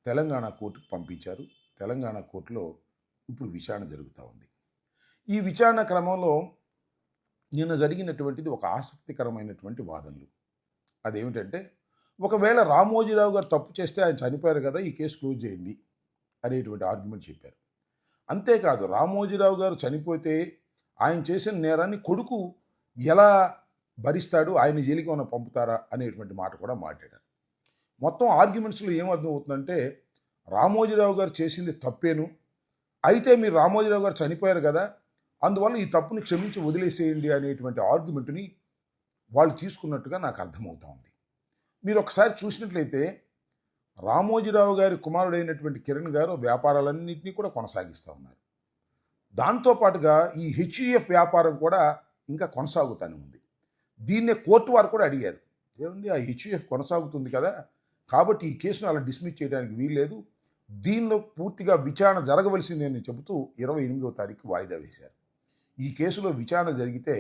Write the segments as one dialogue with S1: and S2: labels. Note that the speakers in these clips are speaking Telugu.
S1: తెలంగాణ కోర్టుకు పంపించారు. తెలంగాణ కోర్టులో ఇప్పుడు విచారణ జరుగుతూ ఉంది. ఈ విచారణ క్రమంలో నిన్న జరిగినటువంటిది ఒక ఆసక్తికరమైనటువంటి వాదనలు. అదేమిటంటే, ఒకవేళ రామోజీరావు గారు తప్పు చేస్తే ఆయన చనిపోయారు కదా, ఈ కేసు క్లోజ్ చేయండి అనేటువంటి ఆర్గ్యుమెంట్ చెప్పారు. అంతేకాదు, రామోజీరావు గారు చనిపోతే ఆయన చేసిన నేరాన్ని కొడుకు ఎలా భరిస్తాడు, ఆయన జైలుకి ఏమైనా పంపుతారా అనేటువంటి మాట కూడా మాట్లాడారు. మొత్తం ఆర్గ్యుమెంట్స్లో ఏమర్థం అవుతుందంటే, రామోజీరావు గారు చేసింది తప్పేను, అయితే మీరు రామోజీరావు గారు చనిపోయారు కదా, అందువల్ల ఈ తప్పుని క్షమించి వదిలేసేయండి అనేటువంటి ఆర్గ్యుమెంట్ని వాళ్ళు తీసుకున్నట్టుగా నాకు అర్థమవుతా ఉంది. మీరు ఒకసారి చూసినట్లయితే, రామోజీరావు గారి కుమారుడైనటువంటి కిరణ్ గారు వ్యాపారాలన్నింటినీ కూడా కొనసాగిస్తూ ఉన్నారు. దాంతోపాటుగా ఈ హెచ్యుఎఫ్ వ్యాపారం కూడా ఇంకా కొనసాగుతూనే ఉంది. దీన్నే కోర్టు వారు కూడా అడిగారు, ఏమండి ఆ హెచ్యుఎఫ్ కొనసాగుతుంది కదా, కాబట్టి ఈ కేసును అలా డిస్మిస్ చేయడానికి వీల్లేదు, దీనిలో పూర్తిగా విచారణ జరగవలసిందే అని చెబుతూ 28వ తారీఖు వాయిదా వేశారు. ఈ కేసులో విచారణ జరిగితే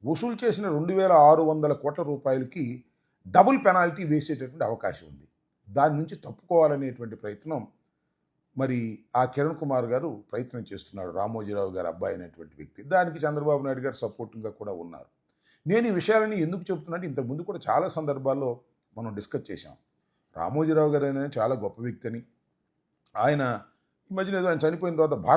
S1: వసూలు చేసిన 2,600 కోట్ల రూపాయలకి డబుల్ పెనాల్టీ వేసేటటువంటి అవకాశం ఉంది. దాని నుంచి తప్పుకోవాలనేటువంటి ప్రయత్నం మరి ఆ కిరణ్ కుమార్ గారు ప్రయత్నం చేస్తున్నాడు, రామోజీరావు గారు అబ్బాయి అనేటువంటి వ్యక్తి. దానికి చంద్రబాబు నాయుడు గారు సపోర్టింగ్గా కూడా ఉన్నారు. నేను ఈ విషయాలని ఎందుకు చెప్తున్నానంటే, ఇంతకుముందు కూడా చాలా సందర్భాల్లో మనం డిస్కస్ చేశాం. రామోజీరావు గారు అనేది చాలా గొప్ప వ్యక్తి అని, ఆయన ఈ మధ్యన ఏదో ఆయన చనిపోయిన తర్వాత